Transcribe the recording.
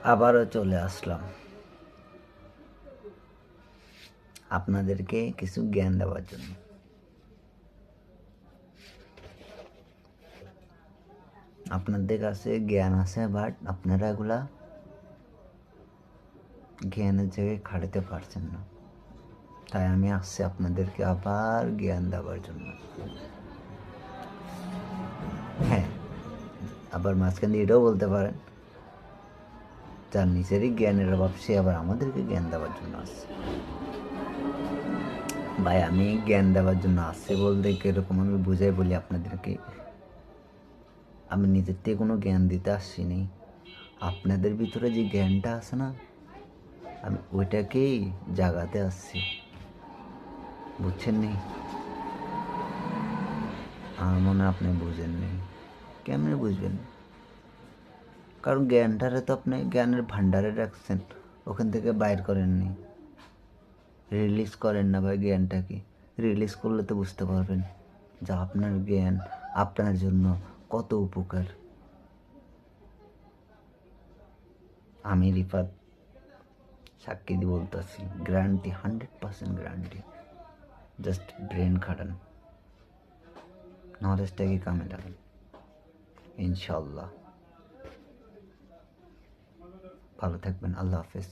আবারও চলে আসলাম আপনাদেরকে কিছু জ্ঞান দেওয়ার জন্য। আপনাদের কাছে জ্ঞান আছে, বাট আপনারা এগুলা জ্ঞানের জায়গায় খাটাতে পারছেন না। তাই আমি আসছি আপনাদেরকে আবার জ্ঞান দেওয়ার জন্য। হ্যাঁ, আবার মাঝখান দিয়ে এটাও বলতে পারেন, যার নিজেরই জ্ঞানের অভাব সে আবার আমাদেরকে জ্ঞান দেওয়ার জন্য আসছে। ভাই, আমি জ্ঞান দেওয়ার জন্য আসছে বলতে কিরকম আমি বুঝাই বলি আপনাদেরকে, আমি নিজের থেকে কোনো জ্ঞান দিতে আসছিনি। আপনাদের ভিতরে যে জ্ঞানটা আছে না, আমি ওইটাকেই জাগাতে আসছি, বুঝছেন নি? আমার মনে আপনি বুঝেন নি। কেমনে বুঝবেন? কারণ জ্ঞানটারে তো আপনি জ্ঞানের ভান্ডারে রাখছেন, ওখান থেকে বাইর করেননি, রিলিজ করেন না ভাই। জ্ঞানটাকে রিলিজ করলে তো বুঝতে পারবেন যে আপনার জ্ঞান আপনার জন্য কত উপকার। আমি রিফাত সাক্ষী দিয়ে বলতেছি, গ্যারান্টি, 100% গ্যারান্টি। জাস্ট ব্রেন খাটান, নলেজটাকে কামে লাগান, ইনশাল্লাহ ভালো থাকবেন। আল্লাহ হাফেজ।